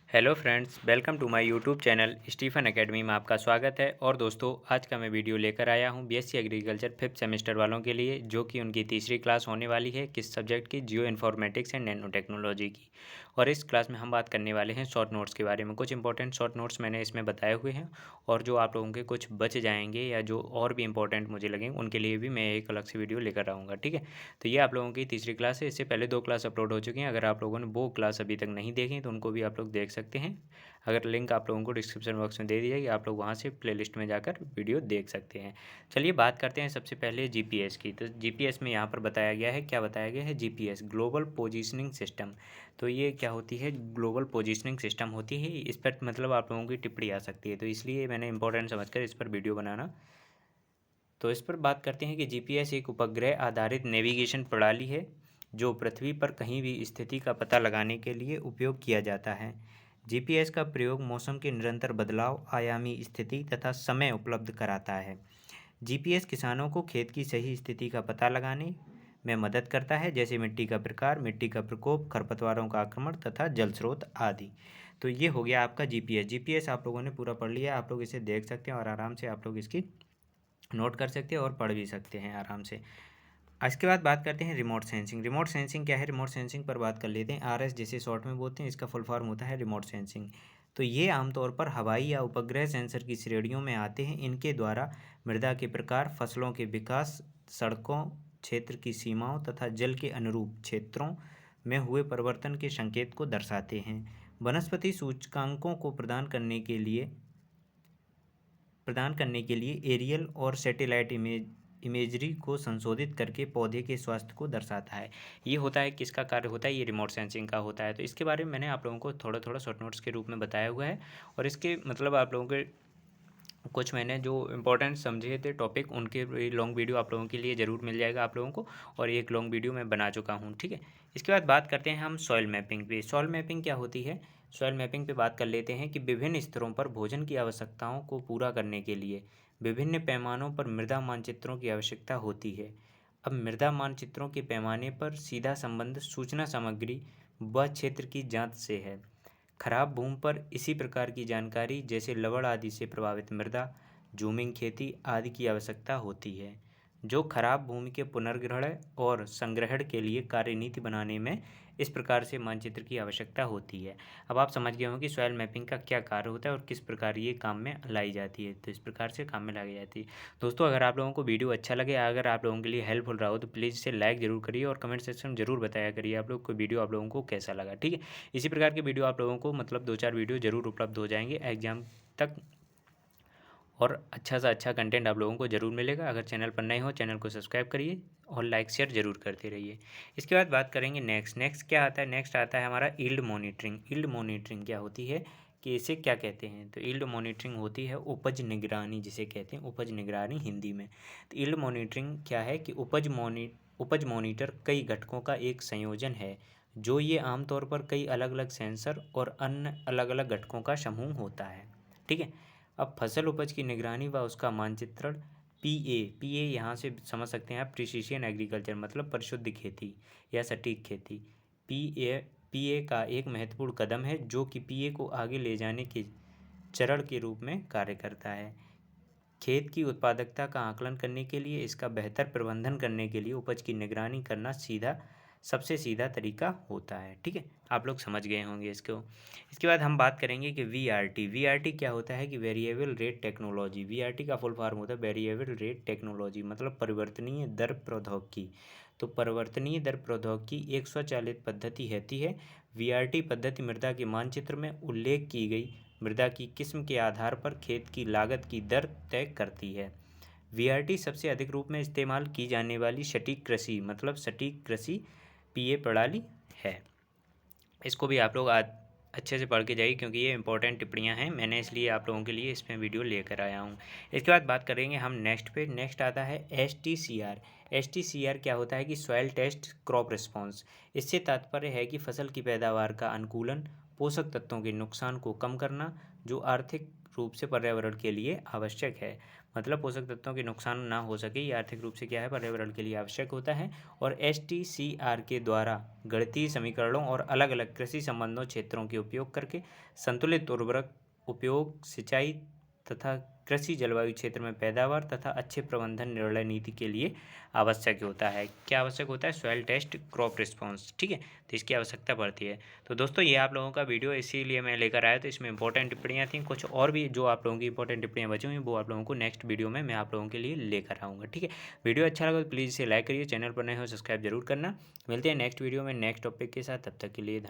Hello friends, welcome to my YouTube channel Stephen academy में आपका स्वागत है। और दोस्तों, आज का मैं वीडियो लेकर आया हूं बीएससी एग्रीकल्चर 5th सेमेस्टर वालों के लिए, जो कि उनकी तीसरी क्लास होने वाली है। किस सब्जेक्ट की? Geo informatics and nano technology की। और इस क्लास में हम बात करने वाले हैं शॉर्ट नोट्स के बारे में। कुछ इंपॉर्टेंट शॉर्ट नोट्स मैंने इसमें बताए हुए हैं, और जो आप लोगों के कुछ बच जाएंगे या जो और भी इंपॉर्टेंट मुझे लगेंगे उनके लिए भी मैं एक अलग से वीडियो लेकर आऊँगा। ठीक है, तो ये आप लोगों की तीसरी क्लास है। इससे पहले 2 क्लास अपलोड हो चुकी हैं। अगर आप लोगों ने वो क्लास अभी तक नहीं देखी तो उनको भी आप लोग देख सकते हैं। अगर लिंक आप लोगों को डिस्क्रिप्शन बॉक्स में दे दी जाएगी, आप लोग वहाँ से प्लेलिस्ट में जाकर वीडियो देख सकते हैं। चलिए बात करते हैं सबसे पहले जीपीएस की। तो जीपीएस में यहाँ पर बताया गया है, क्या बताया गया है? GPS global positioning system. तो ये क्या होती है? ग्लोबल पोजीशनिंग सिस्टम होती है। इस पर मतलब आप लोगों की टिप्पणी आ सकती है, तो इसलिए मैंने इंपॉर्टेंट समझकर इस पर वीडियो बनाना। तो इस पर बात करते हैं कि जीपीएस एक उपग्रह आधारित नेविगेशन प्रणाली है जो पृथ्वी पर कहीं भी स्थिति का पता लगाने के लिए उपयोग किया जाता है। जीपीएस का प्रयोग मौसम के निरंतर बदलाव, आयामी स्थिति तथा समय उपलब्ध कराता है। जीपीएस किसानों को खेत की सही स्थिति का पता लगाने में मदद करता है, जैसे मिट्टी का प्रकार, मिट्टी का प्रकोप, खरपतवारों का आक्रमण तथा जल स्रोत आदि। तो ये हो गया आपका जीपीएस। जीपीएस आप लोगों ने पूरा पढ़ लिया। आप लोग इसे देख सकते हैं और आराम से आप लोग इसकी नोट कर सकते हैं और पढ़ भी सकते हैं आराम से। इसके बाद बात करते हैं रिमोट सेंसिंग। रिमोट सेंसिंग क्या है? रिमोट सेंसिंग पर बात कर लेते हैं। आरएस जिसे शॉर्ट में बोलते हैं, इसका फुल फॉर्म होता है रिमोट सेंसिंग। तो ये आमतौर पर हवाई या उपग्रह सेंसर की श्रेणियों में आते हैं। इनके द्वारा मृदा के प्रकार, फसलों के विकास, सड़कों, क्षेत्र की सीमाओं तथा जल के अनुरूप क्षेत्रों में हुए परिवर्तन के संकेत को दर्शाते हैं। वनस्पति सूचकांकों को प्रदान करने के लिए एरियल और सैटेलाइट इमेजरी को संशोधित करके पौधे के स्वास्थ्य को दर्शाता है। ये होता है, किसका कार्य होता है? ये रिमोट सेंसिंग का होता है। तो इसके बारे में मैंने आप लोगों को थोड़ा थोड़ा शॉर्ट नोट्स के रूप में बताया हुआ है, और इसके मतलब आप लोगों के कुछ मैंने जो इम्पोर्टेंट समझे थे टॉपिक, उनके लॉन्ग वीडियो आप लोगों के लिए ज़रूर मिल जाएगा आप लोगों को, और एक लॉन्ग वीडियो मैं बना चुका हूँ। ठीक है, इसके बाद बात करते हैं हम सॉइल मैपिंग पे। सॉइल मैपिंग क्या होती है? सॉइल मैपिंग पे बात कर लेते हैं कि विभिन्न स्तरों पर भोजन की आवश्यकताओं को पूरा करने के लिए विभिन्न पैमानों पर मृदा मानचित्रों की आवश्यकता होती है। अब मृदा मानचित्रों के पैमाने पर सीधा संबंध सूचना सामग्री व क्षेत्र की जांच से है। खराब भूमि पर इसी प्रकार की जानकारी, जैसे लवण आदि से प्रभावित मृदा, जूमिंग खेती आदि की आवश्यकता होती है, जो खराब भूमि के पुनर्ग्रहण और संग्रहण के लिए कार्यनीति बनाने में इस प्रकार से मानचित्र की आवश्यकता होती है। अब आप समझ गए होंगे कि सॉइल मैपिंग का क्या कार्य होता है और किस प्रकार ये काम में लाई जाती है। तो इस प्रकार से काम में लाई जाती है। दोस्तों, अगर आप लोगों को वीडियो अच्छा लगे, अगर आप लोगों के लिए हेल्पफुल रहा हो, तो प्लीज़ इसे लाइक ज़रूर करिए और कमेंट सेक्शन में ज़रूर बताया करिए आप लोग को वीडियो आप लोगों को कैसा लगा। ठीक है, इसी प्रकार के वीडियो आप लोगों को मतलब 2-4 वीडियो ज़रूर उपलब्ध हो जाएंगे एग्जाम तक, और अच्छा सा अच्छा कंटेंट आप लोगों को ज़रूर मिलेगा। अगर चैनल पर नए हो, चैनल को सब्सक्राइब करिए और लाइक शेयर ज़रूर करते रहिए। इसके बाद बात करेंगे नेक्स्ट क्या आता है? नेक्स्ट आता है हमारा यील्ड मॉनिटरिंग। यील्ड मॉनिटरिंग क्या होती है, कि इसे क्या कहते हैं? तो यील्ड मॉनिटरिंग होती है उपज निगरानी, जिसे कहते हैं उपज निगरानी हिंदी में। तो यील्ड मॉनिटरिंग क्या है कि उपज मॉनिटर कई घटकों का एक संयोजन है, जो ये आमतौर पर कई अलग अलग सेंसर और अन्य अलग अलग घटकों का समूह होता है। ठीक है, अब फसल उपज की निगरानी व उसका मानचित्रण। पीए यहाँ से समझ सकते हैं आप, प्रिसीशन एग्रीकल्चर मतलब परिशुद्ध खेती या सटीक खेती। पीए का एक महत्वपूर्ण कदम है, जो कि पीए को आगे ले जाने के चरण के रूप में कार्य करता है। खेत की उत्पादकता का आकलन करने के लिए, इसका बेहतर प्रबंधन करने के लिए उपज की निगरानी करना सबसे सीधा तरीका होता है। ठीक है, आप लोग समझ गए होंगे इसको। इसके बाद हम बात करेंगे कि वीआरटी क्या होता है? कि वेरिएबल रेट टेक्नोलॉजी। वीआरटी का फुल फॉर्म होता है वेरिएबल रेट टेक्नोलॉजी, मतलब परिवर्तनीय दर प्रौद्योगिकी। तो परिवर्तनीय दर प्रौद्योगिकी एक स्वचालित पद्धति होती है। वीआरटी पद्धति मृदा के मानचित्र में उल्लेख की गई मृदा की किस्म के आधार पर खेत की लागत की दर तय करती है। वीआरटी सबसे अधिक रूप में इस्तेमाल की जाने वाली सटीक कृषि मतलब सटीक कृषि पीए प्रणाली है। इसको भी आप लोग अच्छे से पढ़ के जाइए, क्योंकि ये इंपॉर्टेंट टिप्पणियाँ हैं, मैंने इसलिए आप लोगों के लिए इसमें वीडियो लेकर आया हूँ। इसके बाद बात करेंगे हम नेक्स्ट पे। नेक्स्ट आता है एसटीसीआर। एसटीसीआर क्या होता है? कि सॉइल टेस्ट क्रॉप रिस्पॉन्स। इससे तात्पर्य है कि फसल की पैदावार का अनुकूलन, पोषक तत्वों के नुकसान को कम करना, जो रूप से पर्यावरण के लिए आवश्यक है। मतलब पोषक तत्वों के नुकसान ना हो सके, ये आर्थिक रूप से क्या है, पर्यावरण के लिए आवश्यक होता है। और STCR के द्वारा गणितीय समीकरणों और अलग अलग कृषि संबंधों क्षेत्रों के उपयोग करके संतुलित उर्वरक उपयोग, सिंचाई तथा कृषि जलवायु क्षेत्र में पैदावार तथा अच्छे प्रबंधन निर्णय नीति के लिए आवश्यक होता है। क्या आवश्यक होता है? सॉइल टेस्ट, क्रॉप रिस्पॉन्स, ठीक है, तो इसकी आवश्यकता पड़ती है। तो दोस्तों ये आप लोगों का वीडियो इसीलिए मैं लेकर आया, तो इसमें इंपॉर्टेंट टिप्पणियाँ थी, कुछ और भी जो आप लोगों की इंपॉर्टेंट टिप्पणियाँ बची हुई वो आप लोगों को नेक्स्ट वीडियो में मैं आप लोगों के लिए लेकर आऊँगा, ठीक है। वीडियो अच्छा लगा तो प्लीज़ इसे लाइक करिए, चैनल पर नए हो सब्सक्राइब जरूर करना। मिलते हैं नेक्स्ट वीडियो में नेक्स्ट टॉपिक के साथ, तब तक के लिए